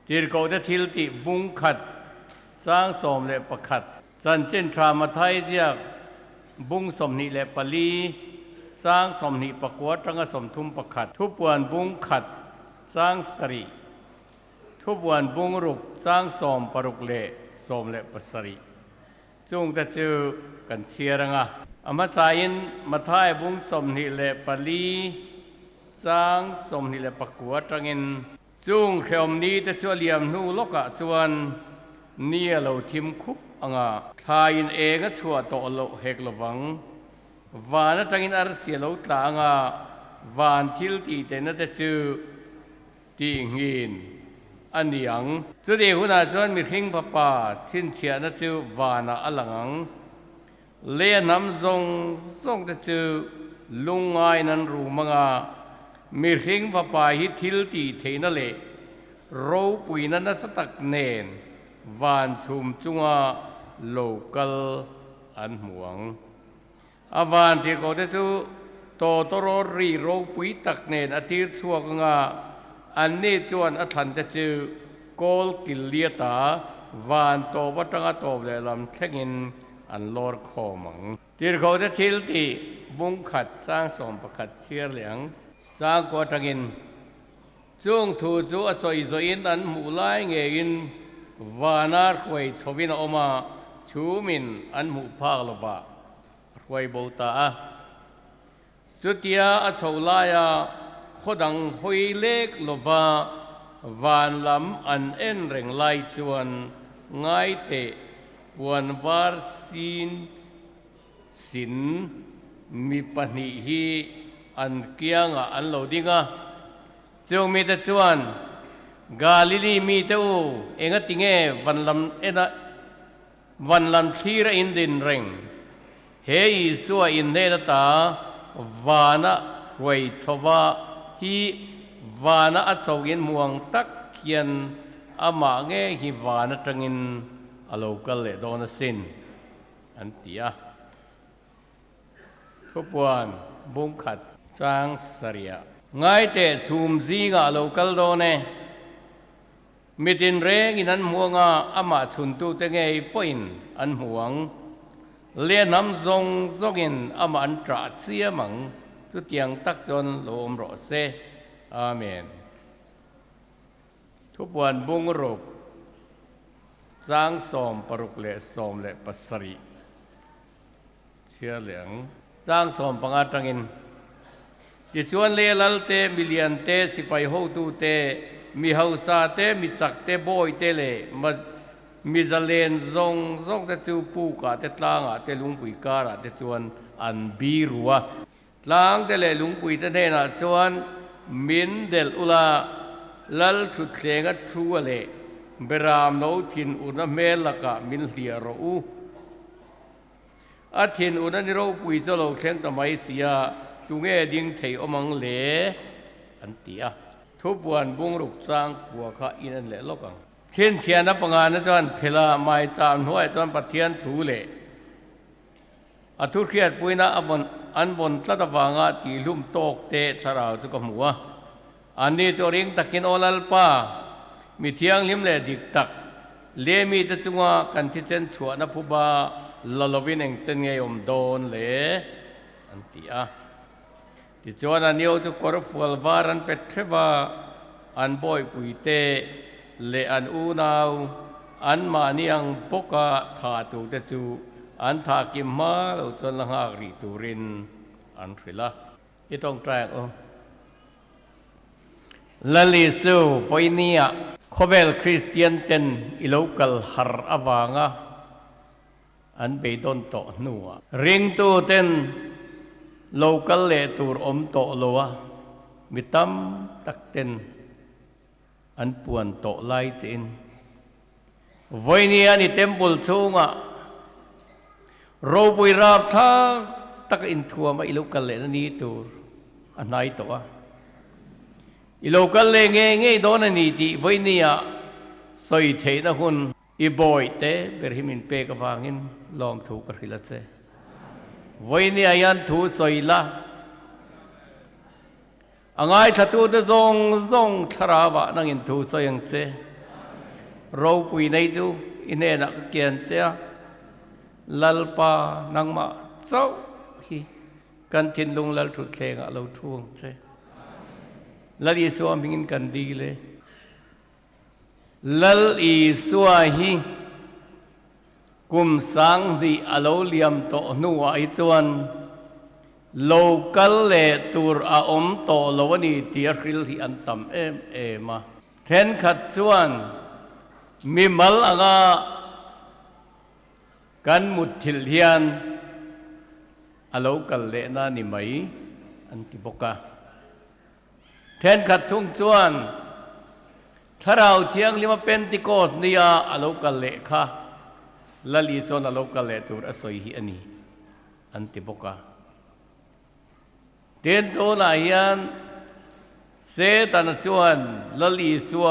ที่เขาจะทิลติบุ้งขัดสร้างสมและประขัดสันเจนทรามาไทยเรียกบุ้งสมนิและปลีสร้างสมนิประกวดตั้งสมทุมประขัดทุบวันบุ้งขัดสร้างสริทุบวันบุ้งรุกสร้างสมปรุกเละสมและปสริจงจะเจอกันเชียร์งะอามาสายินมาไทยบุ้งสมนิและปลีสร้างสมนิและประกวดตั้งอินจุงเขียวนี้จะช่วยเลี้ยงนู่ลกะจวนเนี่ยเราทิมคุบอ่างทายินเองก็ชัวโตโลเฮกลวังวานตั้งอินอาร์เสียเราตางวานทิลตีแต่น่าจะชื่อตีหินอันยังจุดเดียวน่าจวนมีทิ้งพป่าทิ้งเชียน่าชื่อวานาอลังเลี้ยน้ำทรงจะชื่อลุงไงนั้นรู้มังมีทิ้งพป่าฮิทิลตีเทนเลรูปุยนั้นสตักเนนวานชุมจุงโลกัลอันหวงอาวานที่เขาจะทูโตโตโรรีโรปุยตักเนนอธิรชัวกงาอันนี้จวนอทันจะจือโกลกิลเลียตาวานโตวัตงโตเดลำเทงินอันลอร์คอมังที่เขาจะทิลตีบุ้งขัดสร้างสมประขัดเชียร์เหลียงสร้างกัวทังินจุงทูจูอสอยจอินอันมูไลเงยินวานาร์ควยชวินออกมาชูมินอันมูพากลบะควยโบตาจุดที่อาชาวลายาขดังหอยเล็กลบะวานลำอันเอ็นเร่งไล่ชวนง่ายเตะวันวาร์สินมีปัญหาอันเกียงอันโลดิงจงมีแต่ชวนกาลิลีมีเต้าเองติงเอวันลำทีระอินดินเร่งเฮยสัวอินเดตาวานะไวยชวะฮีวานะอัศวินมวงตักเขียนอามาเงฮิวานะจังอินอโลกัลเลโดนสินอันตีอะทุกวันบุ้งขัดสร้างสริยง่ายแต่ชุมซีกาโลกัลโดเนมิตินเรงอินันห่วงอามาชุนตุเตงไอปอินอันห่วงเลี้ยน้ำทรงอินอามาอันตราเสียมังตุเตียงตักจนโลมรอเซอาเมนทุกวันบุ้งรุกสร้างสมปรุกเลสมเลปัสริเชื่อเหลืองสร้างสมปังอาตังอินดิชวนเลลัลเตมิเลียนเตสิไปโฮตูเตมีเฮาซาเตมีจักเตโบยเตเลมีจะเลนซงจะจูปูกะเตตลางะเตลุงปุยการะเตชวนอันบีรัวลางเตเลลุงปุยเตเนนะชวนมินเดลอุลาลัลทุเทงะทรูเลเบรามโนทินอุนเมลกะมินเลียรูอาทินอุนนิโรปุยจะโลเข่งตะไมเสียตุงเอดิงเทยอมังเลอันตีอะทุบวันบุ้งรุกสร้างกัวข้าอินันเลโลกังเทียนเทียนนับปงานนะจวนเพลาไม้จามห้วยจวนปะเทียนถูเลอทุเรียดปุยนะอันบนตะวางาตีลุ่มโตกเตะสราวจุกหัวอันนี้จริงตะกินโอลัลป้ามีเทียงลิมเลดิกตักเลมีจะจุงว่ากันที่เส้นชัวนับผู้บาลลวินเองเส้นเงยอมโดนเลอันตีอะที่จวนอันนี้จะกอร์ฟัลวารันเป็ดเทวาอันบอยปุยเตเลอันอูนาวอันมาเนียงปกะถาตูเตจูอันทากิมมาเราจนละหากริตูรินอันทริละอีต้องแตกลลิสูไฟเนียโคเวลคริสเตียนเตนอิโลกัลฮาร์อวางะอันไปโดนโตนัวริงตูเตนโลกัลเลตูรอมโตโลวะมิตัมตักเตนอันปวนโตไลจินไว้เนี่ยนี่เต็มบุลซูงะโรบุยราบท่าตักอินทัวมาอิโลกัลเลนี่ตูรอันไหนตัวอิโลกัลเลเงยโดนนี่ที่ไว้เนี่ยสอยเทนะคุณอีบอยเตเบรหิมินเปกวางินลองถูกกระหิลัดเซไว้เนี่ยยันถูสอยละอ่างไอ้ทัตูจะซงทราวะนั่งอินถูสอยังเซ เราปุยในจูอินเนนักเกียนเจ้าลัลปานังมาเจ้าฮีกันทินลุงลัลทุดเลงเราท่วงเจ้ลัลอีสัวมิงกันดีเลยลัลอีสัวฮีกุมสังดีอโลเลียมโตนัวไอจวนโลกัลเลตูร์อาอมโตโลวนีเตียริลฮีอันตัมเอมาเทนขัดจวนมีมัลอางากันมุดทิลเฮียนอโลกัลเลนานิมัยอันติบกะเทนขัดทุ่งจวนถ้าเราเที่ยงลิมาเป็นติโกสเนียอโลกัลเลค่ะละลีโซนอโลกัลเลตูร์อสอยฮีอันนี้อันติบกะเตียนโตนายันเซตันจวนละลีสัว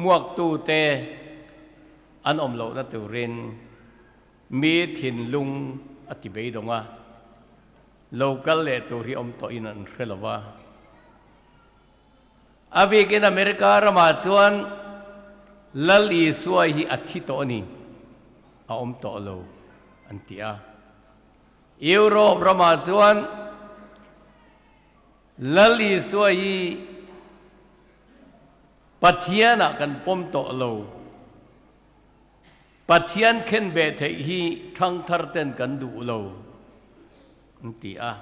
มวกตูเตอันอมโลนัตุรินมีถิ่นลุงอธิเบยดงะโลกัลเลตูริอมโตอินันเรลวะอาบิกินอเมริการมาจวนละลีสัวฮีอธิโตนีอมโตโลอันติอายุโรปรามาจวนละลีสวยปัทยานะกันปมโตโลปัทยานเข็นเบทฮีทั้งทาร์เตนกันดูโลอันตีอา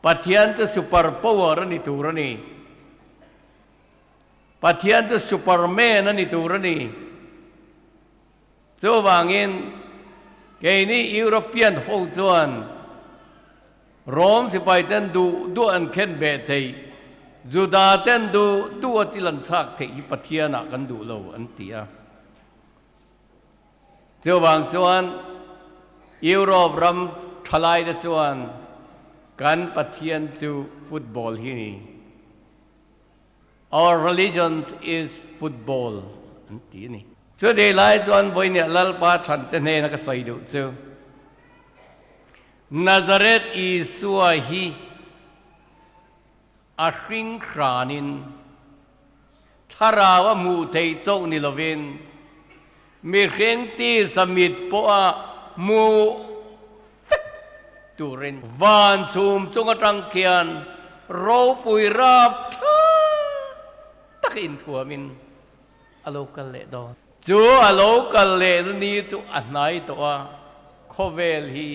ปัทยานจะซูเปอร์พาวเวอร์นี่ตูรนี่ปัทยานจะซูเปอร์แมนนี่ตูรนี่เจ้าบางเงินแกนี่ยุโรเปียนโฮจวนโรมสิไปเต้นดูอันเข็นเบทให้จูดาเต้นดูจิลันซักเทอีปัทยานะกันดูเราอันตีอาเจ้าบางจวนยุโรปรำทลายจวนกันปัทยานจูฟุตบอลที่นี่ Our religion is football อันตีนี่ช่วยได้หลายจวนบ่อยเนี่ยลัลปาทันเตเนนักใส่ดูเจ้านาซาเรตอิสุอาฮีอาชิงครานินทาราวมูเทยโจนิลเวนมีเข่งตีสมิดปัวมูตูเรนวานซูมจงกรังเกียนโรปุยราบตักอินทัวมินอโลกัลเลดอนจูอโลกัลเลนี้จูอันไหนตัวโคเวลฮี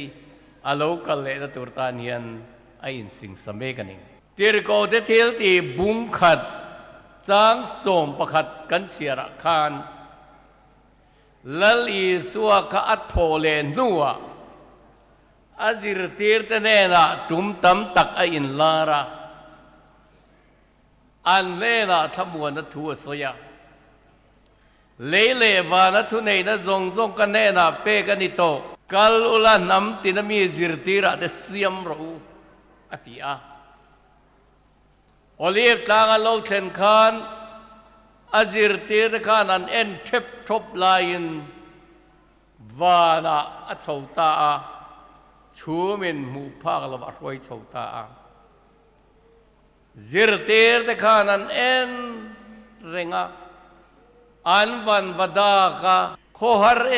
อโลกัลเลตตุรตานียนไออินสิงสเมกันเองที่เราโดเทลที่บุ้งขัดจางส่งประคัดกันเสียระคานลัลอีสัวข้าอัตโทเลนัวอาจิรตีร์เตเนนะจุมตั้มตักไออินลาระอันเลนะทำมวลนัทัวสยาเลวานัทุเนนะจงกันเนนะเปกันนิโตกัลอุลานำตินามีจิรตีระเดเซียมรูอติอาโอเลียกลางอโลเชนคานอาจิรตีระคานันเอ็นเทปทบลายินวานาอัชาวตาชูมินมูพากลบรวยชาวตาจิรตีระคานันเอ็นเริงาอันวันวดากาโคฮาร์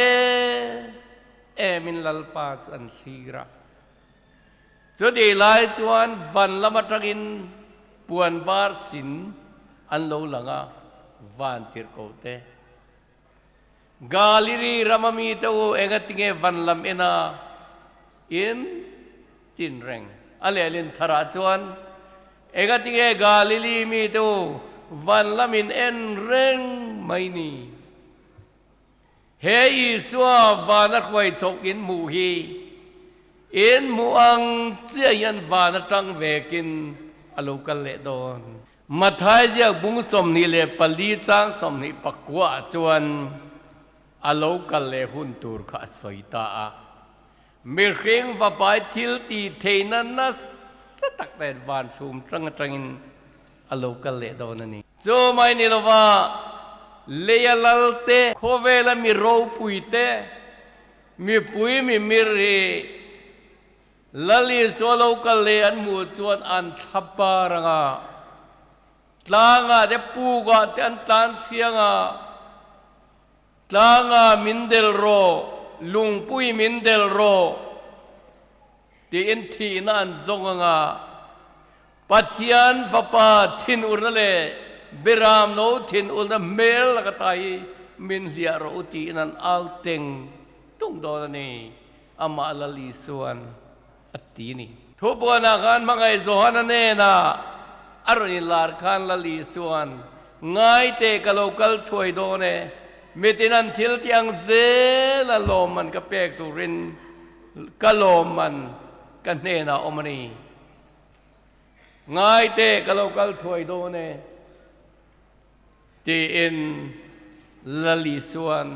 เอมินลัลปาจวนซีระจุดที่ไล่จวนวันละมาตรักินปวนวาร์สินอันโลลังวันทิร์โกเตกาลิรีรามามีเตวเองติเงวันลำเอนาอินตินเร่งอะไรลินทราจวนเองติเงกาลิรีมีเตววันลำอินเอ็นเร่งไม่นีเฮียสัววานักไว้ชกินมูฮีอินมูอังเจียนวานัตังเวกินอโลกัลเลดอนมาท้ายจากบุ้งสมนิเลปลีจางสมนิปักวะจวนอโลกัลเลหุนตูร์ข้าสอยตามีเร่งว่าไปทิลตีเทนันนัสตักแต่วานซูมจังอโลกัลเลดอนนี่โจไม่นิลว่าเลยลัลเตโคเวลมีโรปุยเตมีปุยมีมิรีลัลีสวโลกัลเลอันมูจวนอันทับปารังาตลางาเดปูกาเตอันตานเสียงา Tlanga mindel ro lungpui mindel ro ti enti nan zonga pathian fapa thin urnale biram no thin ulna mel katai min lia ro uti nan alteng tung do ni ama lali suan atini thupona kan mangai zohana ne na aroni lar khan lali suan ngai te kalokal thoi do ne mitinan thil tiang ze la lom man ka pek tu rin kalom man kan ne na omani ngai te kalokal thoi do ne ti in lali suan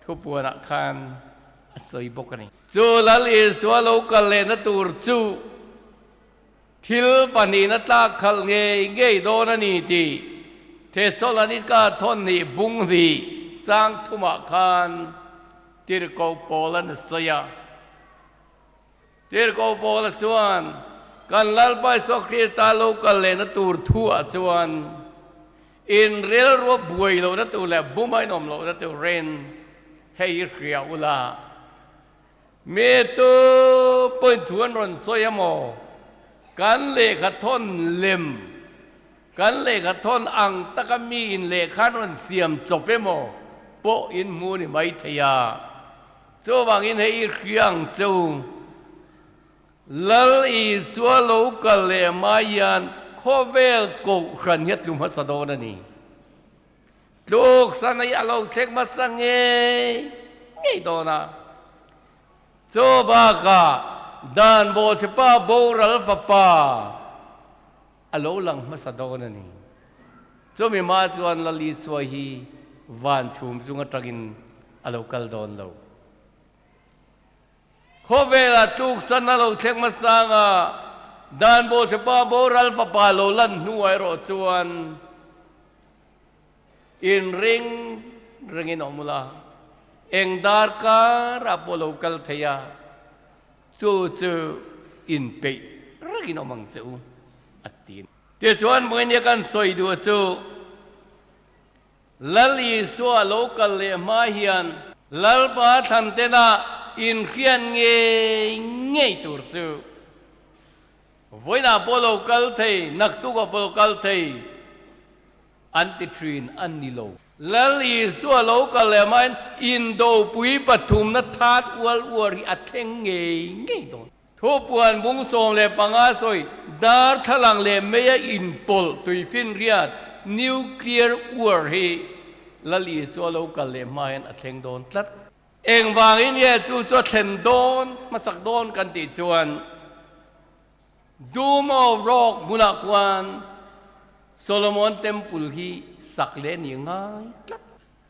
thupona khan asoi bokani chu lali swalo kal le na tur chu thil pani na ta khal nge nge do na ni ti the solani ka thon ni bung ri sang thuma khan tir ko polan saya tir ko pol chuan kan lal pai so Krista lo kal le na tur thu a chuan in real ro buai lo na tu le bumai nom lo na tu ren hei ria ula me tu poi thuan ron soya mo kan le kha thon lem kan le kha thon ang takami in le khan ron siam chope mo po in mu ni mai thaya so wang in hei riang chu lal i swalo kal le mayan khovel ko khan het lum hasado na ni lok sanay alo thek masange ngei do na so baka dan bo pa boral fa pa alo lang masado na ni so mi ma chuan lali swahi van chum chunga tagin alo kal don lo khobela tuk sanalo thek masanga dan bo pa boral fa pa lo lan nuai ro chuan in ringin omula eng dar ka rapolo kal thaya chu in pe ringin omang chu atin te chuan moi ne kan soi du chu lali so local le ma hian lalpa thantena in khian nge tur chu voina polo kal thei naktu ko polo kal thei anti-trin anilo lali so local le man indo pui pathum na that wal wari atheng nge don thopuan bung som le panga soi dar thalang le meya in pol tuifin riat nuclear war hi lali so local le man atheng don tlat eng wang in ye chu thlen don masak don kan ti chuan dumo rock mulakwan Solomon temple hi sakle ni ngai tlat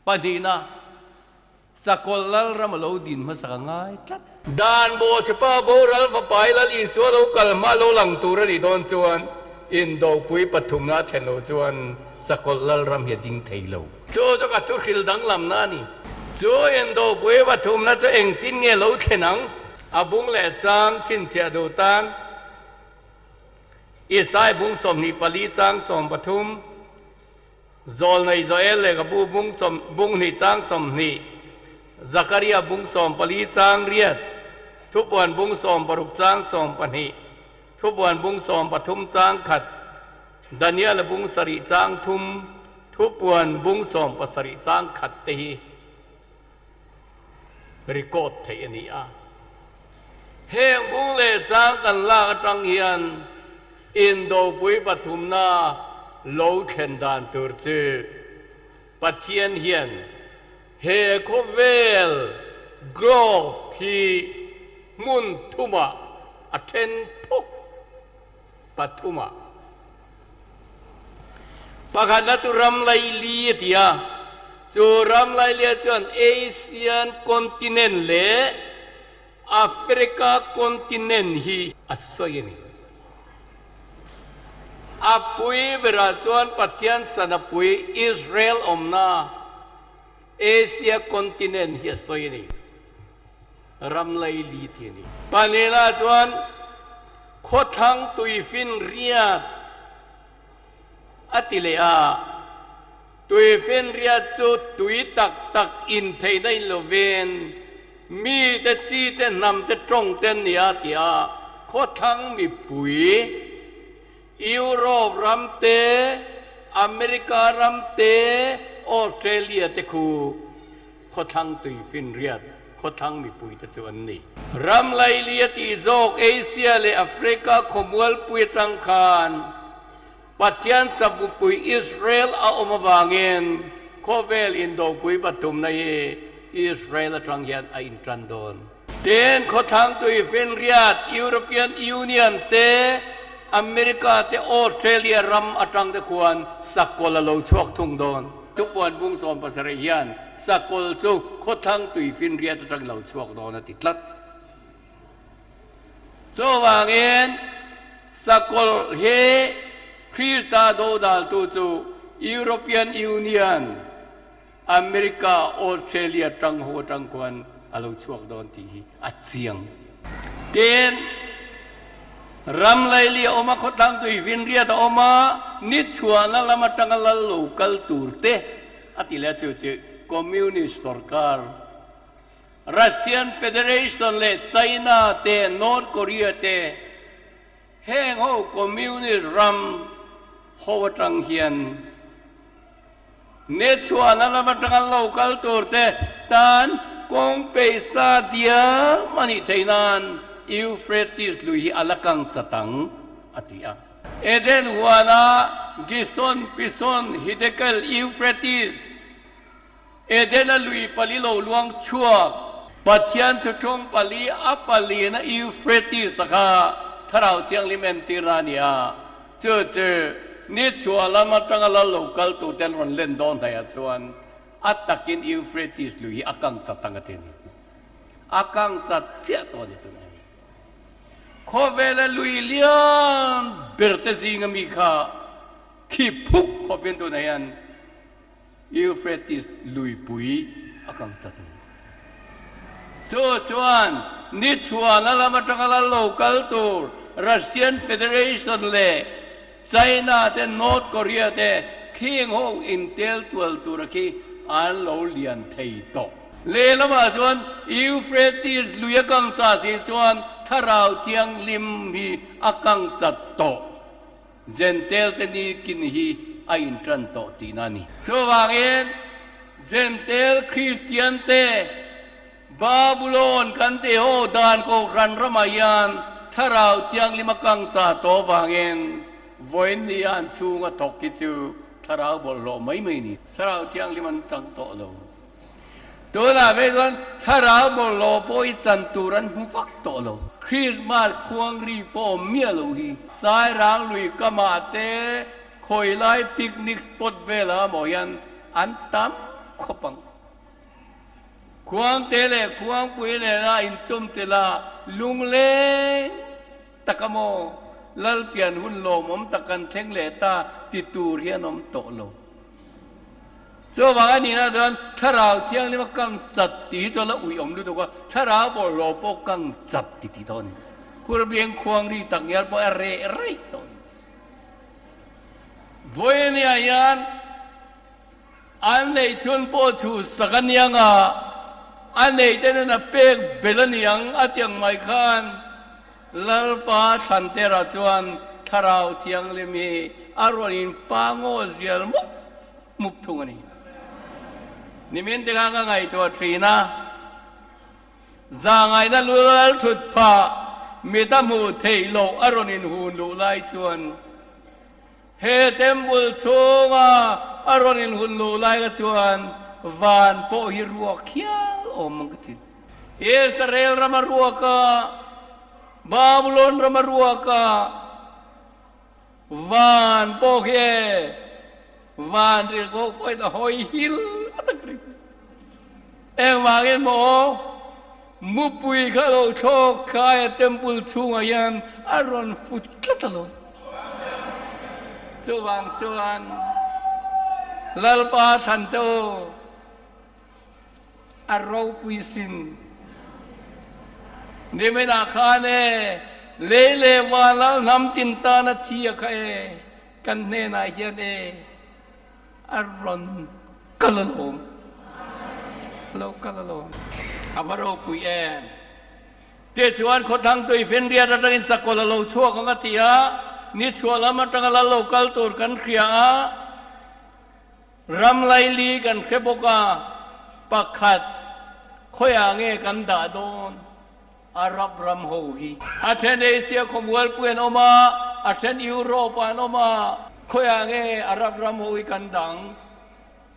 panina sakolal ramalo din masangai tlat dan bo chapa boral fa pailal iswalo kalmalo lang turani don chuan indo pui pathumna theno chuan sakolal ram he ding thailo cho ka tu khil dang lam na ni cho indo pui pathumna cho eng tin nge lo thenang abung le chang chin chia do tan Isai bung som ni pali chang som pathum zol nei zoel le ga bung som bung ni chang som ni Zakaria bung som pali chang riat thupuan bung som paruk chang som pani thupuan bung som pathum chang khat Daniel bung sari chang thum thupuan bung som pasari chang khat te hi record thei ani a heng bung le chang kan la atang hian Indo pui pathumna lo thlen dan tur chu pathian hian he khovel gro phi mun thuma athen thok pathuma pakhat tu ram lai li tia chu ram lai le chuan Asian continent le Africa continent hi asoyani apui beracuan patian sanapui Israel omna Asia continent hiasoini ramlai li thini panela chuan khothang tuifin riat atilea ตุยเฟนเรียจุดตุยตักอินเทได้โลเวนมีแต่จีแต่นำแต่ตรงแต่เนียเตียโคทั้งมีปุ๋ยยุโรปรำเตอเมริการำเตออสเตรเลียเตคูโคทั้งตุยเฟนเรียโคทั้งมีปุ๋ยแต่ส่วนนี้รำไลเลียติโจกเอเชียและแอฟริกาขมวลปุ๋ยตังคารปัจจัยสับปุ๋ยอิสราเอลเอาอมาบางเงินโคเวลอินโดปุ๋ยปฐุมในอิสราเอลทางยันอินทรันโดนเต้นเขาทางตัวเฟนเรียดยุโรเปียนยูเนียนเตอเมริกาเตออสเตรเลียรำอัตรังเตควรสักกลโลชวกทุ่งโดนทุกวันบุ้งสมภาษาเรียนสักกลจุกเขาทางตัวเฟนเรียดอัตรังโลชวกโดนติดลัดโซวางเงินสักกลเฮคริสตาโดดาลตูจูยุโรเปียนยูเนียนอเมริกาออสเตรเลียจังหัวจังควันอาลูชวกโดนที่อัดเสียงเด่นรำไลเลียออกมาขดตั้งตัวฟินเรียตออกมานิชวนนั่นละมาตั้งละโลกัลตูร์เตอติเลจูเจคอมมิวนิสต์สร์การรัสเซียนเฟเดเรชันเลไชน่าเตนอร์ทเกาหลีเตแห่งเขาคอมมิวนิสต์รำหัวจังเฮียนเนชวานั่นละมันตั้งโลกัลตัวเตตานคงไปซาเดียมันอิเทนันยูเฟรติสลุยอลักังจัตังอติยาเอเดนหัวนากิซอนปิซอนฮิเดเกลยูเฟรติสเอเดนลุยปาลิโลลวงชัวปัจจัยทุกช่วงปาลีอัปปาลีนะยูเฟรติสค่ะถ้าเราเที่ยงลิเมนติรานียเจอนี่ชัวละมาตั้งละโลกัลตัวเดนวันเล่นโดนไทยส่วนอัตตะกินยูเฟรติสลุยอากังจัดตั้งกันนี่อากังจัดเจ้าตัวนี้ตัวนี้ขอเวลาลุยเลียนเบิร์ตซิงมีข้าขี้พุกขอเป็นตัวนี้อันยูเฟรติสลุยปุยอากังจัดส่วนนี่ชัวนั่นละมาตั้งละโลกัลตัวรัสเซียนเฟเดเรชันเล่ไชน่าเตนอร์ทเกาหลีเตขี้งงอินเทลตัวตุรกีอันโลเลียนไทยโตเลละมาส่วนยูเฟรติสลุยกังจัดสิส่วนถ้าเราเที่ยงลิมมีอากังจัดโตเซนเทลเตนีกินฮีอินทรันโตตีนันนี่ส่วนเองเซนเทลคริสเตียนเตบาบิโลนกันเตโอดานโกรันรมายันถ้าเราเที่ยงลิมกังจัดโตวางเองวันนี้อันชูงะตกกิจูถ้าเราบอลโลไม่นี่ถ้าเราเที่ยงลิมันจังโตโลตัวน่ะเป็นว่าถ้าเราบอลโลโปยจันตุรันหุฟักโตโลคริสต์มาสควงรีโปเมียโลฮีสายรางลุยกมาเตคอยไล่ปิกนิกสปอตเวลาโมยันอันตั้มขบังควงเตเลควงปุยเลนะอินจุมเตลาลุงเลตะกโมลัลเปียนหุ่นโลมอมตะกันเทงเลตาติตูเรียนอมโตโลโจบางอันนี้นะเดินถ้าเราเที่ยงนี่มันกังจัดตีจนละอุยอมดูตัวก็ถ้าเราบอลโลโปกังจัดติตอนคุณเบียงควงรีตักยาปอเรตอนวันนี้ยันอันไหนชวนโปชูสักนิยังอันไหนจะนั่นเป็กเบลนิยังอัตยังไม่ขันลลปาสันเตระจวนทาราวเทียงเลมีอารมณ์ปางโอเซียลมุกทุงนี่นี่มันเด็กง่ายตัวทรีนะจางไงนั่นลุลทุดพามีตามูเทโลอารมณ์หุ่นลุไลจวนเฮเต็มบุลชงอารมณ์หุ่นลุไลกจวนวันโปฮิรัวเขียวอมกติอิสราเอลรามารัวกาบาบิโลนรามารัวกาวันโปเฮวันที่เขาไปตะหอยฮิลอะไรกันเอ็งว่าเอ็งโมมุปุยเขาโชคขายเต็มปุลชุงอายันอารอนฟุตลัตโลจวนลลปาสันโตอาราวปุยสินนี่ไม่น่าขาเน่เลวาลาน้ำตินตานาทียะกันเนน่าเฮียเน อารอนกะละโลมโลกะละโลมอภโรกุยแอนเดี๋ยวชวนคนทางตุยเฟนเรียดรังสักกละโลชั่วของกัติยานิชวละมันตั้งละโลกัลตูร์กันเขียรำไลลีกันเคบกาปักขัดขอยางเงกันดาดอนอารับรำโฮฮีอาเทนเอเชียคอมเวลเปนออกมาอาเทนยุโรปานออกมาขอยางเงอารับรำโฮฮีกันดัง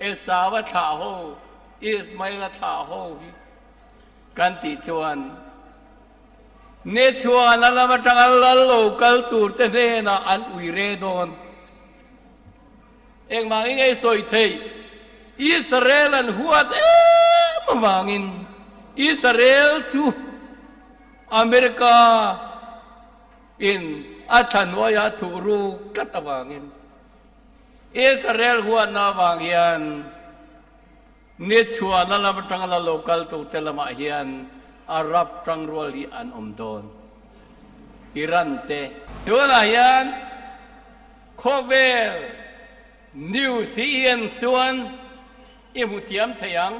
เอสาวะชาโฮอิสมาอิลชาโฮฮีกันติจวนเนชวนนั่นละมันตั้งละโลกัลตูร์เตเนนะอันอุยเรดอนเองมาไงสวยเทยอิสราเอลหัวเต็มวางินอิสราเอลชูอเมริกาอินอัฐานวายาทุรุกัตวางินอิสราเอลหัวนาบางยันนิชวานั่นละมันตั้งละโลกัลตูเตลมาเฮียนอารับตรังรัวลีอันอมโดนอิรันเตตัวละยันโคเวลนิวซีเอ็นชวนอิมุติยมทยัง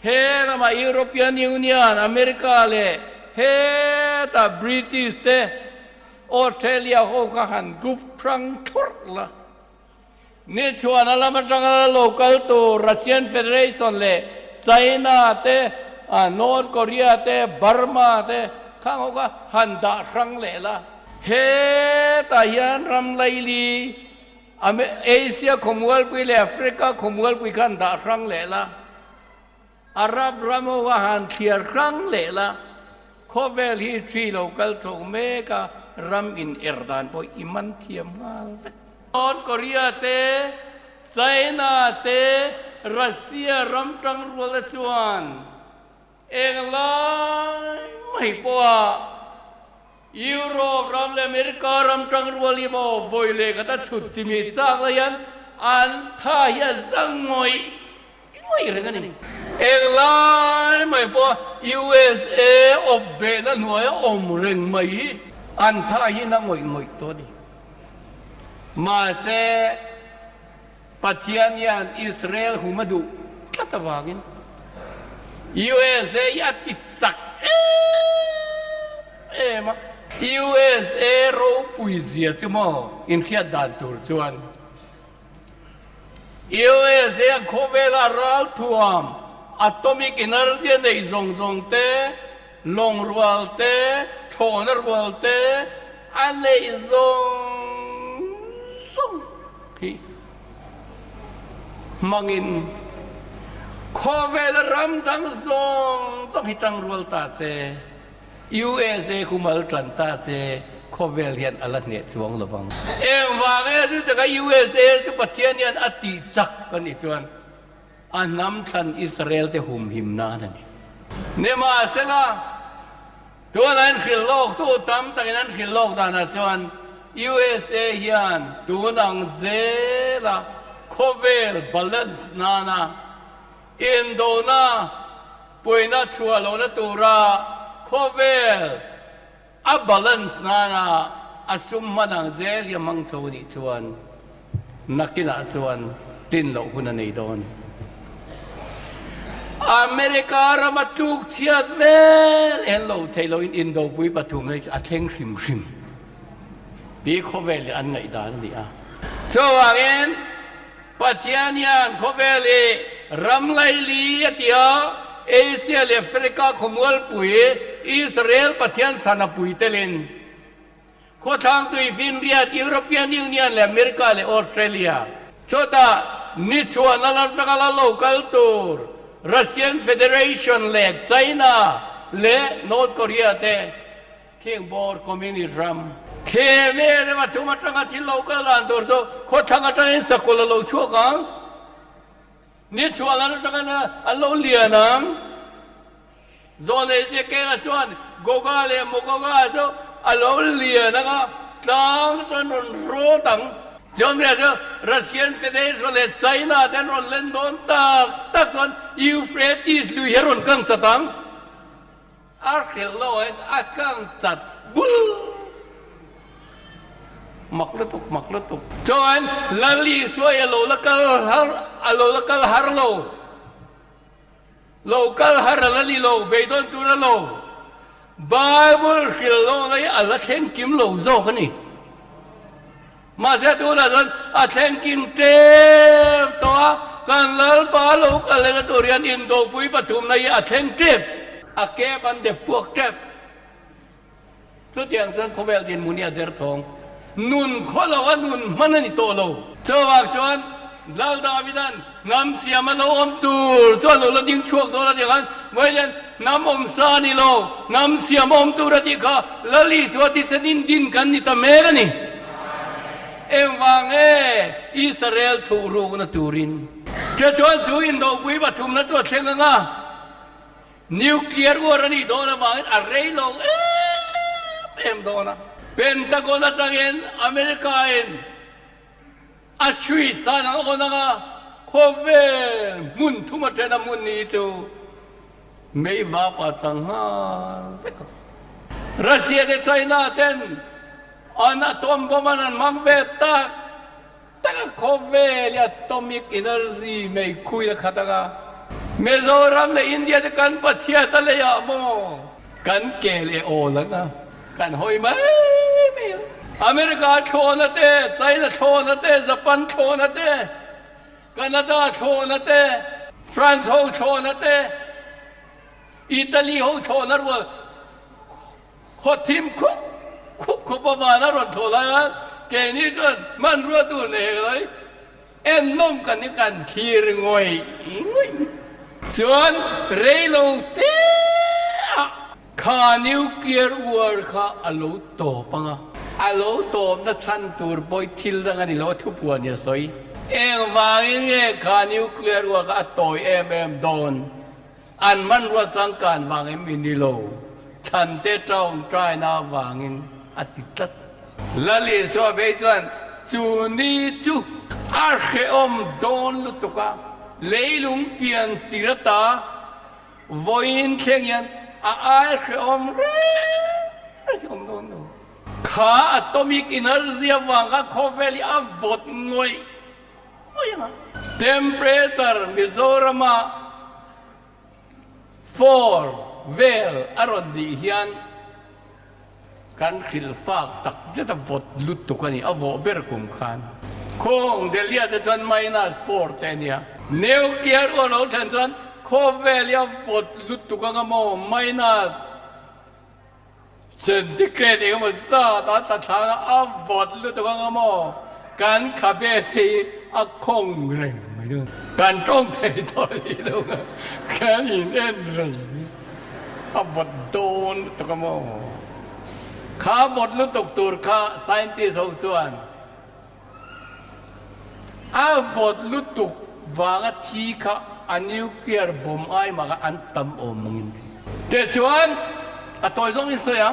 เฮละมายุโรปียนยูเนียนอเมริกาเลเฮตาบริติสเตออสเตรเลียโฮกหันกรุ๊ปทรังทุรละนี่ชวนอะไรมาจังละโลกัลตัวรัสเซียนเฟเดเรชันเลไชน่าเตนอร์ทเกาหลีเตบาร์มาเตข้างเขาก็หันดาครั้งเลละเฮตายันรำไลลีเอเชียคอมเวลปุยเลแอฟริกาคอมเวลปุยกันดาครั้งเลละอารับรำว่าหันเทียร์ครั้งเลละโคเวลฮีทรีโลกัลโซเมการำอินเอร์ดานพออิมันเทียมมาลนอร์ทเกาหลีเตไชน่าเตรัสเซียรำตังรัวละชวนเองเลยไม่พอยุโรปรำและอเมริการำตังรัวลิโมบอยเลก็ตัดชุดที่มีจากเลยยันอันท่ายาสังมวยไม่เรื่องนี้เองเลยไม่พอ USA อบเบนันหวยอมเร่งไม่อันท่ายินังมวยตัวนี้มาเสปัจจัยยันอิสราเอลหุมาดูกัตวากินUSA ยัดติดสักมา USA รู้ปุยเสียจมั้งอินเขียดดันตัวจวน USA โคเวลารัลทัวมอะตอมิกเอเนอร์จีในซงเตลงรัวเตโทนรัวเตอันเลยซงพี่มังอินโคเวลรัมดังซงให้ตังรัวตาเซ USA คุมาลตันตาเซโคเวลเฮียนอะไรเนี่ยสวงระวังเอ็มว่าไงที่จะกับ USA จะปฏิญาณอติจักกันอีกส่วนอันน้ำทันอิสราเอลแต่หุ่มหิมนานั่นเนี่ยมาเสละตัวนั้นคือโลกตัวตั้มแต่นั้นคือโลกด้านนั้นส่วน USA เฮียนตัวนั้นเซละโคเวลบาลานซ์นานาอินโดนาปุยนาชัวโลนาตูราโคเวลอับบาลานซ์นานาอาสุมมานังเซลยมังโซนิชวนนักกีฬาชวนตินโลกคนนั้นโดนอเมริกาเรามาถูกเชียดเล่เอ็นโลเทโลอินโดปุยปฐุมเลยอาเทงริมปีโคเวลอันไหนด่านนี่อ่ะสว่างเอ็นปัจจัยยันโคเวลรำไลลีเตียเอเชียและแอฟริกาขมวลปุยอิสราเอลปัจจัยสนาปุยเตลินโคทางตุยฟินเรียดยุโรปียนยูเนียนและอเมริกาและออสเตรเลียโชตานิชวนาลันตังลาโลกัลตูร์รัสเซียนเฟเดเรชันและไชน่าและนอร์ทเกาหลีเตเคียงบอร์คอมมิวนิสต์เคเมเรมาทุมาตังที่โลกัลลันตูร์โซโคทางตังอินสกุลโลชัวกันนิชวนาลันตังนะอัลโลเลียนังโซเลเจเกลชวนโกกาเลโมโกกาโซอัลโลเลียนังตังจนโรตังจอมเรียกรัสเซียนเฟเดเรชันและไชน่าแต่รอนเล่นโดนตักจนยูเฟรติสลุยเฮรอนกังจัดตังอาร์เคลโลอาร์กังจัดบุล มักละตุกจวนลลีสวยโลละกัลฮาร์โลละกัลฮาร์โลกัลฮาร์ลลีโลเบดอนตุระโลไบเบิลคิลโลเลยอัลละเชนกิมโลโซกันนี่มาเสียตัวละจนอัลเชนกิมเจ็บตัวกันลลปาโลกันเลยตัวเรียนอินโดปุยปฐุมในอัลเชนเจ็บอาเก็บันเด็บพวกเจ็บทุกอย่างฉันเขาเวลดินมุนีอาเดร์ทองนุนคนละวันนุนมันนี่โตโลเจ้าว่าจวนลาดาวิดันน้ำเสียมันโลอมตูจวนเราดิ้งช่วงตัวละเดียวกันเมื่อนั้นน้ำอมซานิโลน้ำเสียมอมตูระดิค่ะลลีตัวที่สนินดินกันนี่ตะเมกันนี่เอ็มวางอิสราเอลทูรูกนะตูรินจะจวนจูอินโดกุยปฐุมนะตัวเชงงะนิวเคลียร์วัวนี่โดนวางอะไรโลเอ็มโดนะเป็นตะโกนตังเงินอเมริกาเองอาชีพสานก็นังโคเวมุนทุมาเทนมุนนี่จูไม่ว่าปัจจังฮะรัสเซียกับไชน่าเต็นอันอะตอมบอมันมังเบตักแต่ก็โคเวลีอะตอมิกอินเนอร์ซีไม่คุยขัดกันเมโซรัมและอินเดียกันปัจเจียตะเลยอะโมกันเกลีโอแล้วนะกันหอยไหมไม่อเมริกาโชว์นะเต้ไทยโชว์นะเต้ญี่ปุ่นโชว์นะเต้แคนาดาโชว์นะเต้ฝรั่งโชว์นะเต้อิตาลีโชว์นะว่าขดทีมคุปมานะรถโถแล้วแกนี่ก็มันรู้ตัวเลยเอ็นน้มกันนี่กันทีรึงอยส่วนเรโลเต้ข้านิวเคลียร์วัวข้าอโลโตปังอโลโตนัดชันตูร์บอยทิลดังนี่เราทุบวันเนี่ยสวยเอ็งมาอินเงี้ยข้านิวเคลียร์วัวข้าโตเอ็มโดนอันมันรัวสังการวางเอ็มอินดิโลฉันเตะจ้องใจน่าวางอินอาทิตย์ละลิสวาเบส่วนจูนี่จูอาร์เคอมโดนลุตุกะเลลุงเปียนติรตาวอินเชียงยันอาร์เคอมเรอมโดนข้าอะตอมิกอินเนอร์ซีวางก็โคเวลีอับบดงวยไม่ยังเทมเพอเรเจอร์มิโซรามา4 เวลอารมณ์ดีเฮียนการขิลฟากตักจะต้องบดลุดตุกันนี่เอาวเบอร์กุมขานคงเดลียจะจนไม่น่า4 เทนี่นิวเคลียร์วันเอาเทนซันโคเวลีอับบดลุดตุกันก็ไม่น่าเซนติเกรดเองมันซาตาตาอับบดลุดตุกันก็การขับเบทีอักคงเร่งไม่ได้การจ้องเทตอรีลูกแค่ยินเอ็นเร่งอับบดโดนตุกันข้าบดลุตุกตูร์ข้าไซน์ที่สองส่วนอาบดลุตุกวางที่ข้าอันนิวเคลียร์บอมไอมาอันตั้มอมมินแต่ส่วนตัวสองอิสระ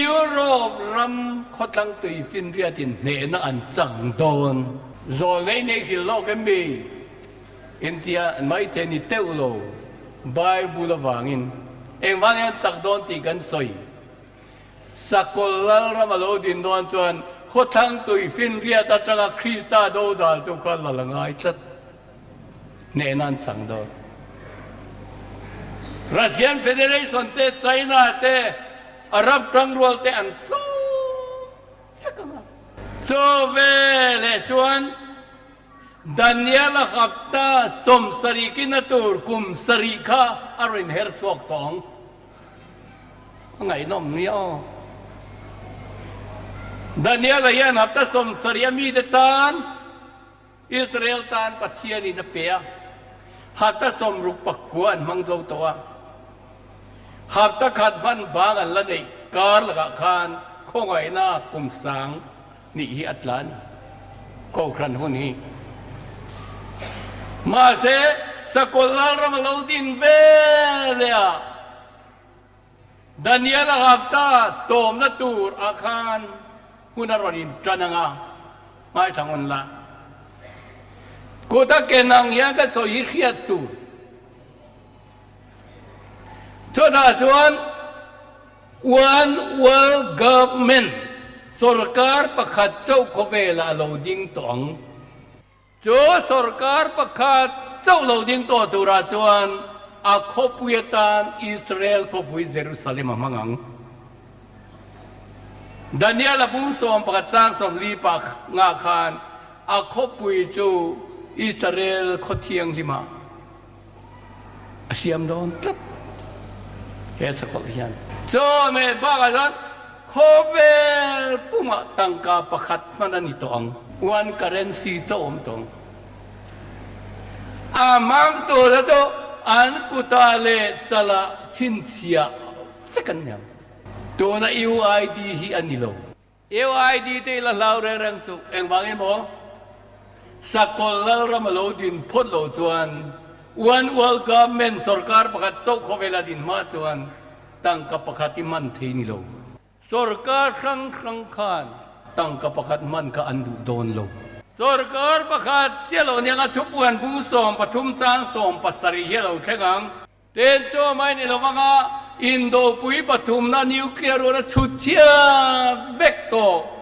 ยุโรปรำเขาตั้งตัวฟินเรียดินเนนอันจังโดนโซเลนี่คือโลกมีอินเดียไม่เทนิเตอุโลไบเบิลวางินเอ็งวางเงินจักโดนตีกันสอยสักคนละเรามาโลดินโดนจวนเขาทั้งตัวฟินเรียตัดจากคริสตาโดดาลทุกคนละง่ายจัดเนนันสังโดรัสเซียนเฟเดเรชันเตไชน่าเตอาหรับทั้งรัวเตอันโตโซเวเลชวนดานิเอลขับตาสมสริกินตูร์คุมสริกาอรินเฮร์สวกตองไงน้องเนี่ยดานิเอลยันหับตาสมสริยามีเดตานอิสราเอลตานปัจเจียนีนับเปียหับตาสมรุปปักกวนมังโจตัวหับตาขัดพันบางอันละนี่การละกานคงไงน่ากุมสังนี่ฮิอัตลานก็ครันหุ่นนี้มาเสสกุลลาร์มาลาดินเบลเลียดานิเอลหับตาโตมนัตูร์อาคารหุ่นอรณินจันงาไม่ทางวันละกูตะเกนังยังก็สอยเขียดตูทุกท่านส่วน one world government ส सरकार पखत चौ खोवेला लोडिंग तोंग जो सरकार पखत चौ लोडिंग तो तुरा चुan a खोपुयतान इस्राएल खोपुय जेरूसलेम मंgang Daniel apung som pagkat sang som lipak nga khan a खोपुय chu Israel khotiang lima asiam don tlap Yes, yan. So, may baka doon, Kobel pumatang ka pakat manan ito ang one currency sa umtong. Amang to na to, an kutale tala chinsiya. Fekan niya. To na UID hi anilo. UID tayo lalaw rerang so, ang bangin mo, sa kolal ramalo din potlo tuan, one world government sarkar pakat so kobela din matuan tang kapakatiman thinilo sarkar sang khan tang kapakat man ka andu don lo sarkar pakat chelo nya nga thupuan bu som pathum chang som pasari helo thengang ten cho mai ni lo mga indo pui pathum na nuclear ora chutia vecto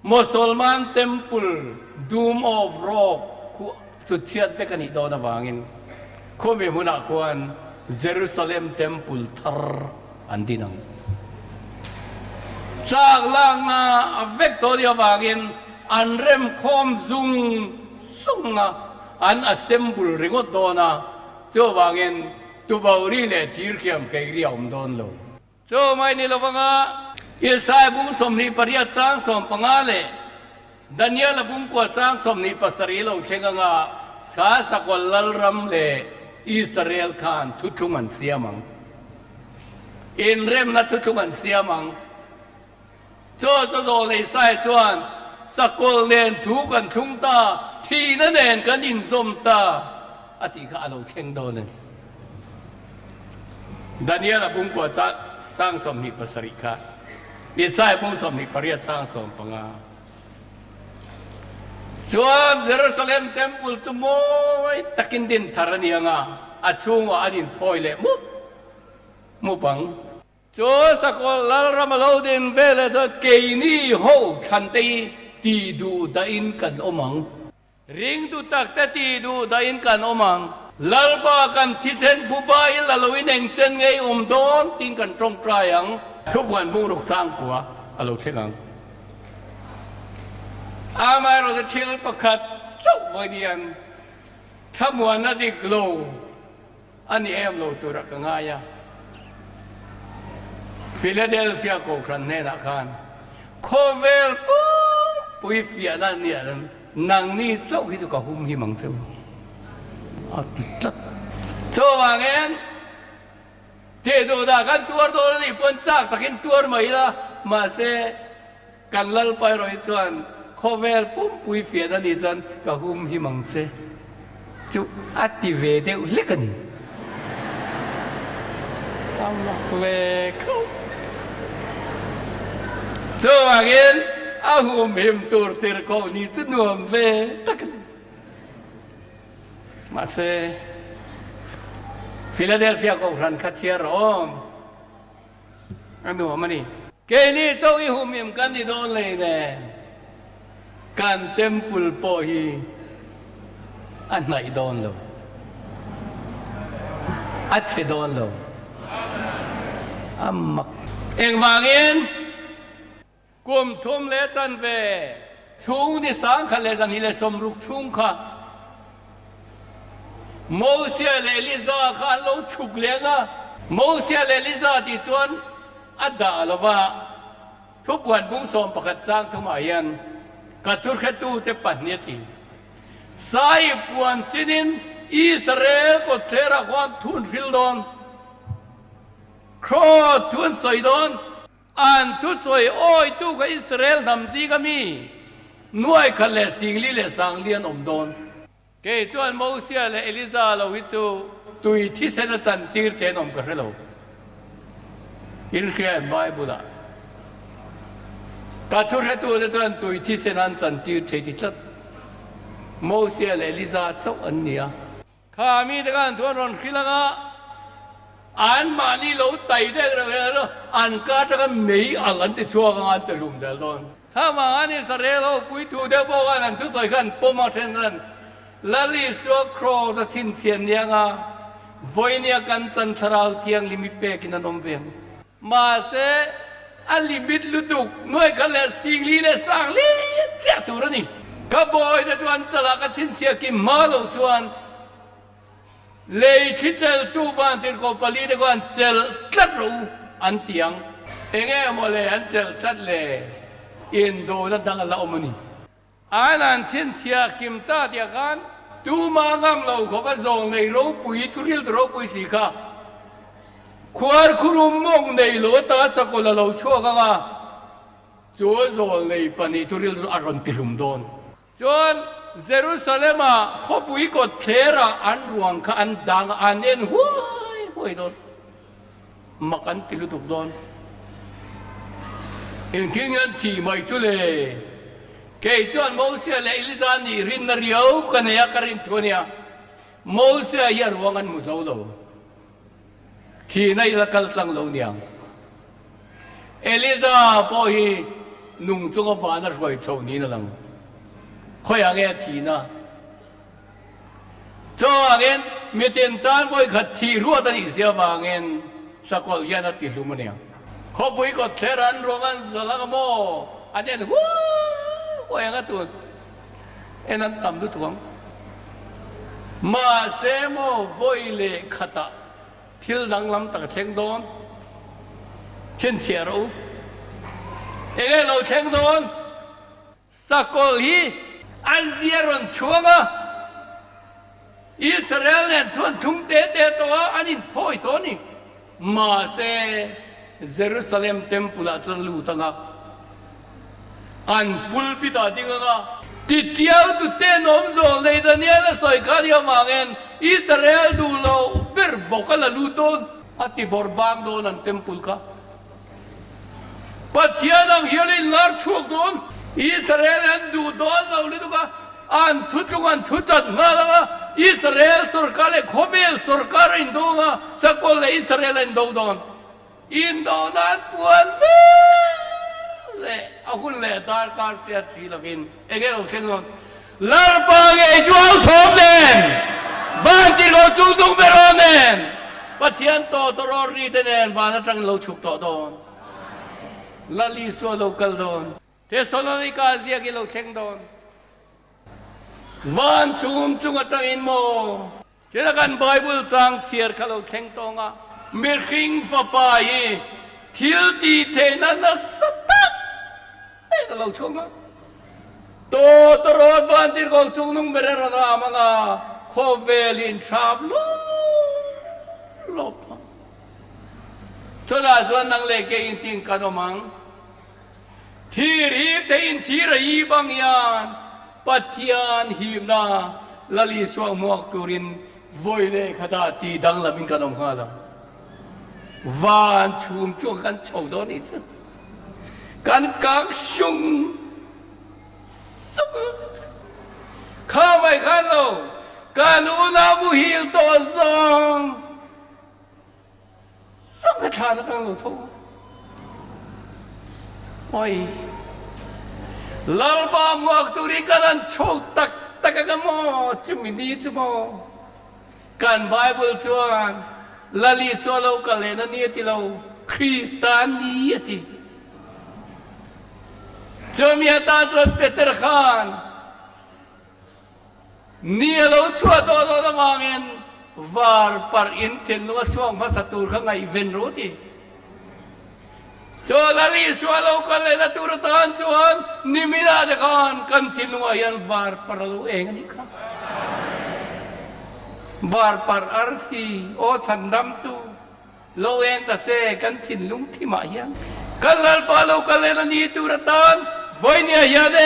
Musulman temple doom of rockสุดเชียดไปกันอีกตอนนั้นวางินคู่มีมุนักวนเยรูซาเล็มเทมพุลทาร์อันดีนังจากล่างมาเวกตัวเดียววางินอันเริ่มคอมซุงซุงนะอันอัสเซมบุลริงอดโดนะเจ้าวางินตัวบาวรีเล่ทีร์เขียมเกลียมโดนโลเจ้าไม่นี่เราบังอาอิสราเอลบุ้งสมนีปริยัติสร้างสมปังอาเล่Daniel apung ko sang somni pasarilo chenga sa sakolal ramle Israel khan tutungan siamang in rem na tutungan siamang zo le sai chuan sakol nen thukan thungta thi na nen kan in somta ati kha alo cheng do nen Daniel apung ko sang somni pasarika Isai apung somni pariat sang som panga Suam Jerusalem temple tumoy takin din taraniya nga at sunga anin toilet mo pang so sa ko lalramalaw din bele sa kaini ho chante ti du dain kan omang ring du takta ti du dain kan omang lalba kan tisen bubay lalawin ang chen ngay don tin kan trong trayang kubuan mong ruktang kuwa alo chengang Amay ro sa chil pakat so wadiyan tamuan na di glow ani em lo tura kangaya Philadelphia ko kran nena kan Kovel pui fia na niya nang ni so hito ka himang so atlat so wangin te do da kan tuar do ni ponchak takin tuar mai la ma se kanlal pai ro isuan Kovel pui fia na ni jan ka himang se chu activate ulikan Allah weko so again ahum him tur ko ni chu nuam ve takan mase Philadelphia ko ran khachiar om anu mani ke ni to I hum him kan ni don le ne kan temple po hi an nai don lo at se don lo amak eng wangin kum thum le chan ve chung ni sang kha le kan hi le som ruk chung kha Moses le Eliza kha lo chuk le nga Moses le Eliza ti chuan ada lawa thupwan bung som pakhat sang thumayan katur khatu te pahnia thi sai puan sinin Israel ko thera khwan thun fildon kro thun soidon an tu soi oi tu ka Israel namji kami nuai khale singli le sanglian omdon ke chuan Moses le Eliza lo hichu tui thi sena chan tir ten om ka relo in khia Bible katur khatu le tuan tui thi senan chan tir the ti chat Moses le Eliza chau an nia khami de kan thon ron khilanga อันมานี่เราไต่ได้แล้วอันก็จะไม่อันที่ชัวร์กันแต่ลุมแต่ตอนถ้ามาอันนี้สเรเราปุยถูเดี๋ยวบอกว่านั่นทุกส่วนกันโปรโมชั่นนั้นแล้วรีสวครอจะสิ้นเสียงยังอ่ะวันนี้กันจันทราเที่ยงลิมิตเปกินนมเวียงมาเสอันลิมิตลุดุกน้อยกันเลยสิ่งลีเลยสร้างลีเจ้าตัวนี้ก็บอยในจวนจะละกันสิ้นเสียกินมาลูกจวนเลยที่เจอตู้บ้านที่เขาผลิตกันเจอตัดรูอันเตียงเองโมเลยอันเจอตัดเลยอินโดนั่นดังละอมนี่อันนั้นสิ้นเสียกิมตาเดียกันดูมางามเราเขาก็ส่งในรูปุยทุเรียนรูปุยสิค่ะควาคุรุมงในโลตาสกุลเราชั่วกันจวนส่งในปนิทุเรียนอารมณ์ติลุมโดนจวนเยรูซาเล็มเขาปุยก็เทระอันรวงขันดังอันเอ็นห้วยโดนมากันติลุตุกโดนเอ็งกินยันที่ไม่จุเลยเกี่ยจวนโมเสสและอิลิซานีรินนริโอกันเนี่ยการินตัวเนี่ยโมเสสยารวงันมุจาวโลที่ในละกัลสังโลเนี่ยเอลิซาพอฮีนุ่งจงกบานช่วยชาวนี้นั่นลังคอยอะไรทีน่ะจอเงินมีเต็นตานบ่อยขัดทีรัวตันอีเสียบางเงินสกอลยานาติลุมันเนี่ยเขาบ่อยก็เทรันโรมันสลักโมอันนี้ว้าวอย่างนั้นตัวเอ็นั้นทำด้วยตัวมาเสโมบ่อยเล่ขัดทิลดังลำตักเชิงโดนเช่นเสียรู้เอ็งเราเชิงโดนสกอลฮีอันเสียรันชัวร์อิสราเอลเนี่ยทวนทุ่มเตะตัวอันนี้พ่อยตัวนี้มาเสเยรูซาเล็มเต็มปุลาจนลูตังอันปุลปิดาดิงะติดเที่ยวตุเตนอมโซในตอนนี้ละสอยการยามาเงินอิสราเอลดูเราเบิร์บอกกันละลูตนอัติบอร์บางโดนันเต็มปุลกะปัจจัยนั้นเฮลินลาร์ชุกโดนอิสราเอลดูโดนเราเลยตุกะอันทุจงทุจัดมาแล้วอิสราเอลสุรการเลยขบเอลสุรการอินโดงะสกุลเลยอิสราเอลอินโดดอนอินโดนั้นปวนเลยเอาคุณเลยตาการเสียสีละกินเองเอาเช่นนั้นลาร์ปังเอจวลทอมเนนบ้านที่เราจุดงเบรอนเนนปัจจัยโตตรอรีเตเนนบ้านนั้นเราชุกโตดอนลาลิสวาโลกัลดอนเทสโลนิกาเซียกิเราเช่งดอนวันชุมจุงอัตอินโมเจ้ากันไบเบิลจังเชียร์เขาเช่งตองะมิริงฟ้าไปทิลตีเทนันสตักไอ้เราชงอ่ะโตตรอดบ้านที่เราจุงนุ่งเบรรนามังอ่ะโคเวลินชาบลบสุดาส่วนนังเล็กอินทิงกันอมังที่รีเทอินที่รีบางยานปัจจัยหิมนาลลิสวงมวกตุรินโวยเล่ขดาตีดังละมินกันอมฮาลาวานชุมช่วงกันโฉดอนิสกันกักชุงข้าไม่ขันเราการอุณาบุหิลตัวซองสังฆทานกันเราทุกโอ้ยลาบามวกตุริกันโฉดตักกันโมจุมินีจุโมการไบเบิลจวนลาลิสวาเรากันเลยนั่นนี่ที่เราคริสตานีที่จอมีตาจวนเปเตอร์ขานนี่เราชัวร์ตัวเรามาเงินวาร์ปาร์อินเทนเราช่วงภาษาตูร์ข้างในเวนรูที่จวนลาลิสวาเรากันเลยละตูร์ตานจวนนิมิราเดกันกันทิลว่ายันวาร์ปาร์เราเองนี่ค่ะบาร์ปาร์อาร์ซีโอฉันดำตูโลเองแต่เจกันทินลุงที่มายังกันลาลปาโลกันเลยนี่ตูรตานวันนี้ยาเด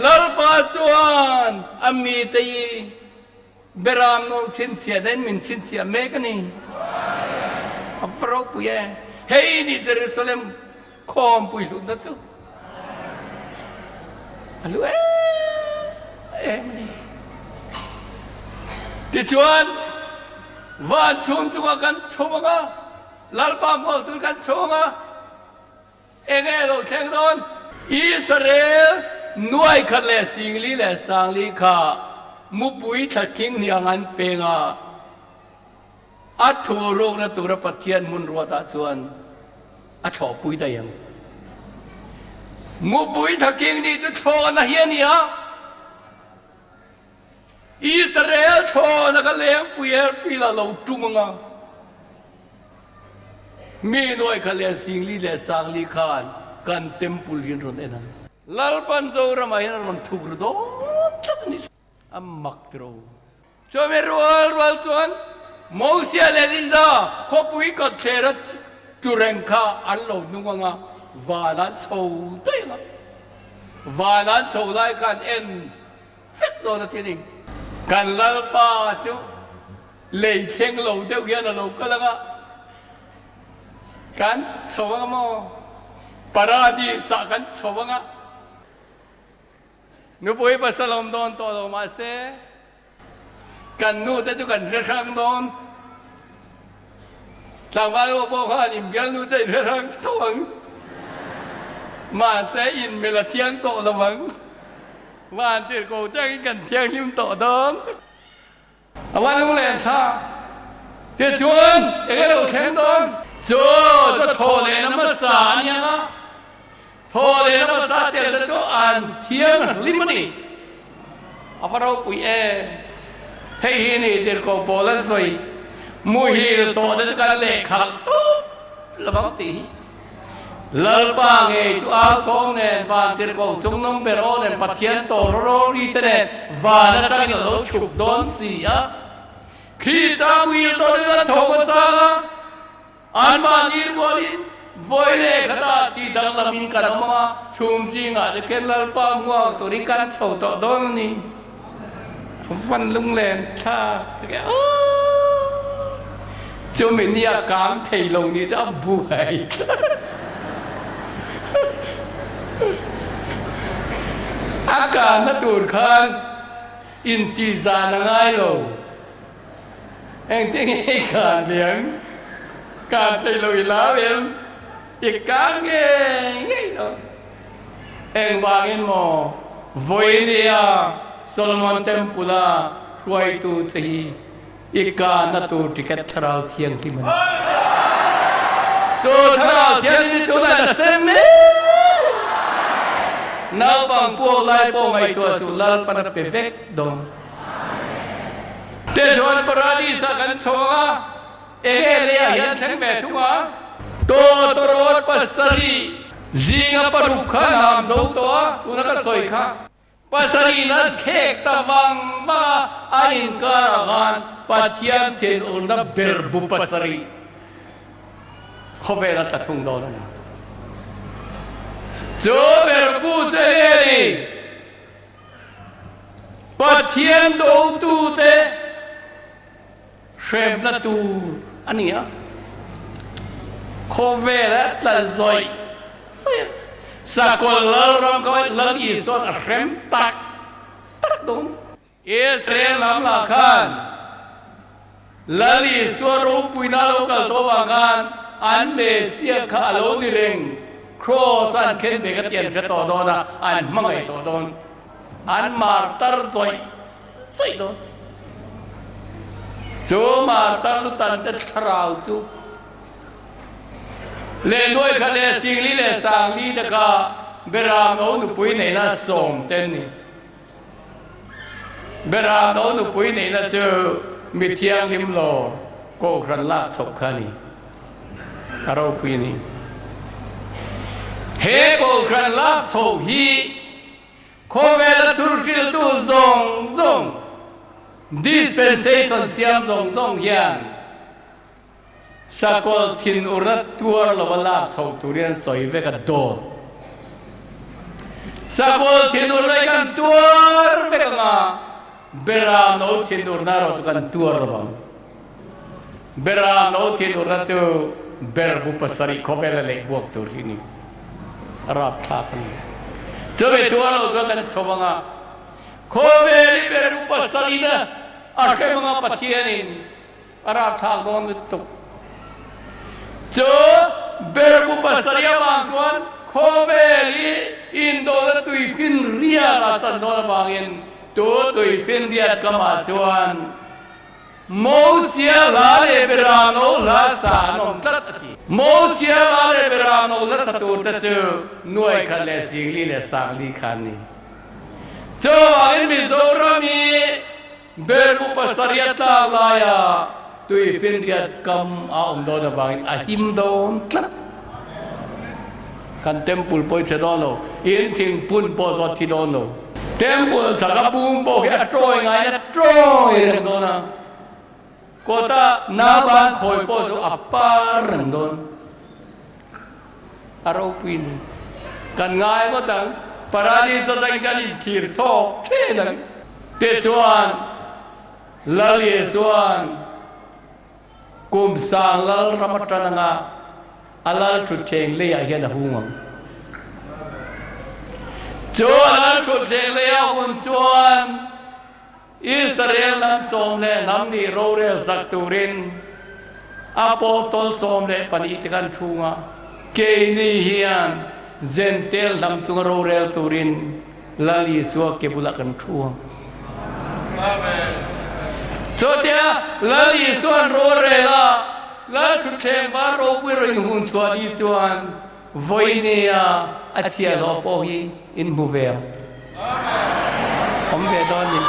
ลาลปาจวนอามีตีเบรามโนชินเสียเดนมินชินเสียเมกันนี่อัปรบปุยเฮ้ยนี่เยรูซาเล็มคอมปุยลุนนั่นซูฮัลโหลมันนี่ที่ชวน วันชุมจุกันชมงะลาลปามวตุกันชมงะเองเราแข่งโดนอิสราเอลหน่วยขัดเลสิงลีและสังลีข้ามุปุยทักคิงเนียงันเปงาอัฐูโรงนัตุระปะเทียนมุนรัวตาจวนอัฐอปุยได้ยังมุปุยทักคิงนี่จะโชว์นะเฮียนี่ฮะอิสราเอลโชว์นักเลงปุยฟิลาเราจุงงามีหน่วยขัดเลสิงลีและสังลีข้ากันเต็มปุลินรุนเอ็นันลาลปันโซรามายันมันทุกข์ดูตักนิอัมมักตรูจอมรัวจวนโมเสสและลิซาขบุยกัดเชรัตจุเรงข้าอัลโลนุงงาวาลันโซตัยงวาลันโซไลกันเอ็นฟิกโดนทีนี้กันลาลปาจูเลยเชงโลเดียวยันโลก็แล้วกันสวงโมปาราดีสักันสวงนูปุยปัสลมโดนตัวลงมาเสกันนูแต่จุกันเรื่องโดนสังวาลบอกว่าอิมเบลนูจะเรื่องทวงมาเสอินเมลเทียงโตละมังวานเจอโกแจ้งกันเทียงริมโตโดนวันลุงแหลมชาเดี๋ยวชวนเอ็งเราแข่งโดนจะโทรเลยน้ำมันสาเนี่ยโทรเลยน้ำมันสาเดี๋ยวจะจ่อเทียงลิมันนี่apaเราปุยเฮ้ยนี่เดี๋ยวก็โปลัสวยมุฮีร์โตเดี๋ยวกันเล็กขัดตุ๊บละบังตีเลิกปังจูอาทงเนี่ยบ้านเดี๋ยวก็จงน้องเบรโอเนี่ยปัทยันโตโรรีเตเนี่ยบ้านนั่นตั้งเราฉุกโดนเสียคริสตามุฮีร์โตเดี๋ยวกันทงสาอันมานีร์บอลินบอยเล่ขนาดที่ดังลามินกันมาชุมจิงอาจจะเกิดเลิกปังว่าตัวนี้กันโฉดโดนนี่วันลุงแลนชาจะไม่มีอาการเทลงนี่จะบุยอาการนั่นตูดขันอินทิจานังไงโลเองที่นี่การเลี้ยงการเทลงอีลาเลี้ยงอีกการเงี้ยเนาะเองวางเงินโม่วอยเนียSolomon Tempula, Roy to Tea, Ika Natu to get Taral Tian Timan. So Taral Tian to the same. Now, Bang Poor Lipo, my to us, Sulal Pana Perfect Don. There's one Paradis and Soa, Elia, Yantembe Tua, Toro Pasari, Zinga Parukanam, Dotoa, Unakasoika. Pasarina kek tawang ma ain karagan patian ten una berbu pasari. Khobela tatung dolan. Jo berbu jeri. Patian do tu te. Shem na tu ania. Khobela ta zoi. Sakol lerong kau ler ison rem tak dong. Israel lam lakan. Lali suaru puinalo kal towangan an Mesia kalau direng. Cross an ken begatian ketodona an mangai todon. An martar zoi zoi don. Jo martar lu tante charau ju. Le noi ka le sing li le sang li de ka beram no nu pui nei na som ten ni beram no nu pui nei na chu mi thiang lim lo ko kran la chok kha ni aro pui ni he ko kran la chok hi ko ve la tur fil tu zong dispensation siam zong hian Sakol tin urat tuar lawala chau turian soi ve ka do Sakol tin urat kan tuar ve ka nga beram no tin urna ro kan tuar lawang beram no tin urat tu berbu pasari khobela le buak turini arap tha kan chobe tuar lo kan chobanga khobeli berbu pasari na ashe mga pathianin อาราบทางโดนตุกเจอเบรุปัสริยบางส่วนโคเบลีอินโดและตุยฟินเรียราสันโดนบางอินตัวตุยฟินเรียกมาส่วนโมเสียลาเลเบราโนลาสานมตัดจีโมเสียลาเลเบราโนลาสตูตัดเจอหน่วยคันเลสิลีเลสังลีคันนี้เจ้าอันมิโซรามีเบรุปัสริยตาลายาตุยฟินเรียกอาอุมโดนบางอินอาหิมโดนตัดกันเต็มปุลโพยเสดอนโลอินทิงปุลโพสอดที่โดนโลเต็มปุลสักบุ้งโบกอัตโรยไงอัตโรยเรื่องโดนะก็ถ้านาบานคอยโพสอัปปาเรื่องโดนอารมณ์ปินกันง่ายก็ตั้งปราณีจะได้กันอีกทีร์โตเท่นั้นเตชวนลาลีสวนกุมสังลาลรามัตระนังอาลาทุเทงเลียเห็นหัวจวนอาลทุเทงเลียหุ่นจวนอิสราเอลนั้นสมเลน้ำนี่โรเรลสักตูรินอาโปตอลสมเลปนิติกันทุ่งเกนีเฮียนเซนเทลทำตุงโรเรลตูรินลาลีสัวเกบุลักันทุ่งโจเทียลาลีสัวโรเรลลาทุเทงบาโรกุรินหุ่นชวดีชวนวอยเนียอัจฉริยะโลโพฮีอินมูเวลผมเวดอนี่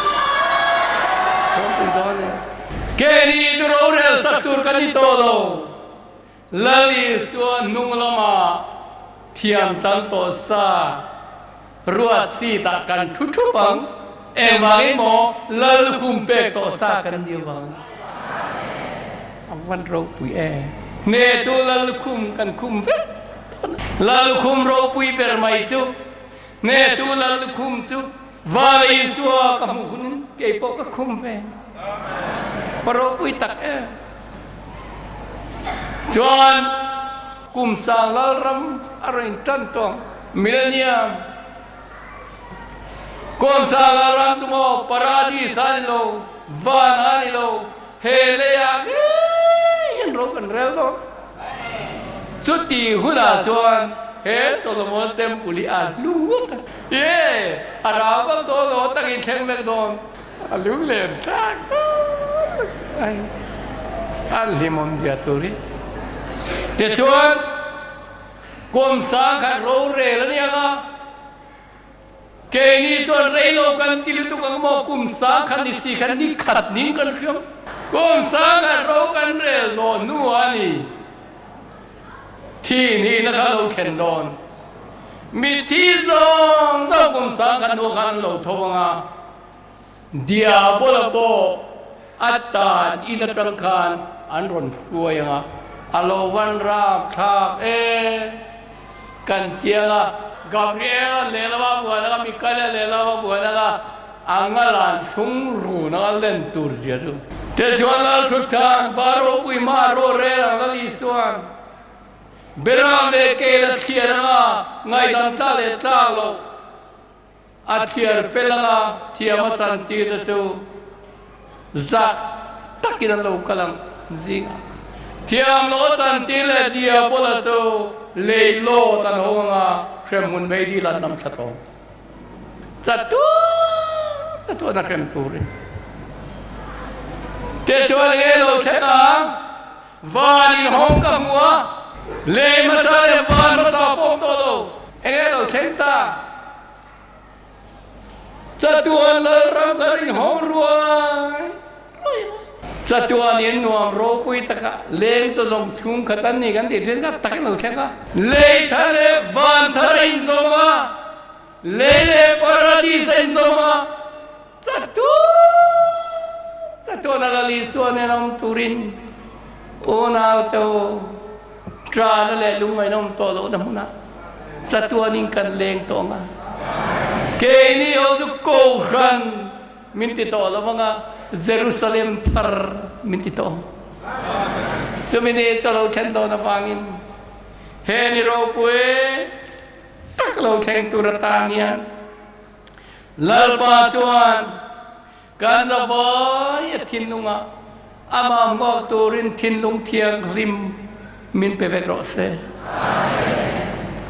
เกนีจูโรเรลสักตูร์กันนี่โตโลลาลีสวนนุ่งละมาเทียมตันโตซารัวซีตะกันทุกๆบังเอ็มบางโมลาลุคุมเป็กโตซากันเดียวบังวันโรปุยเนตูลาลุคุมกันคุมเวลาลุคุมโรปุยเปรมัยจูเนตูลาลุคุมจูวาลีสัวกัมุขุนเกยปกคุมเวปรปุยตักจวนกุมสังลาลรัมอะไรตั้งตัวมิเลเนียมกุมสังลาลรัมตุโมปราดีสันโลวานานิโลเฮเลียเห็นรู้กันเร็วสุดสุดที่หัวหน้าจวนเฮโซโลมอนเต็มปุลิอาลูกเย่อาราบังโดโลตักินเชงเมกโดนอาลูกเล่นทักอัลลิมอนเดียตุรีเดี๋ยวชวนกุมสังขัดโรเรลเนี่ยก็เกนี่ชวนเรโลกันที่ลุตุกังโมกุมสังขัดนิสิขัดนิขัดนิ่งกันเรื่องกุมสังขัดโรกันเรโลนัวนี่ที่นี่นะครับเราเข็นโดนมีที่ซองต้องกุมสังขัดโนขันเราทวงาเดียบลโบอัตตาอินตรังคารอันรนรวยยังอโลวันราบทากกันเจียงกาเบรียลเลลาวบัวนะมิคาเอลเลลาวบัวนะอังกลันชุงรูนะเล่นตูร์เจียจูเตจวนลาชุดทานบารุกุยมาโรเรลลลิสวานเบรามเลเกลเทียนะไงดันตาเลตาโลอาเทียร์เฟลนะเทียมาสันติเดจูzack takinan lo kalang zinga tiam lo tan tile dia pola so le lo tan honga kremun beidi lan nam chato satu na krem turi te chwal ge lo chena van hong kamwa le masale van masa pom to lo ege lo chenta satu la ram tarin hong ruai satu anian nuam rokui taka leng to zong chung khatan ni kan ti chen ka tak lo chen ka le thale van tharin zoma le paradis in zoma satu na gali suane nam turin ona to tra na le lungai nam to lo namuna satu anin kan leng to nga ke ni o du ko khan minti to lo mga Jerusalem tar minti to sumini chalo chendo na pangin he ni ro pue tak lo cheng turatania lalpa chuan kan za boy thinunga อามามก็ตูรินทินลงเทียงริมมินเปเบกรอเซ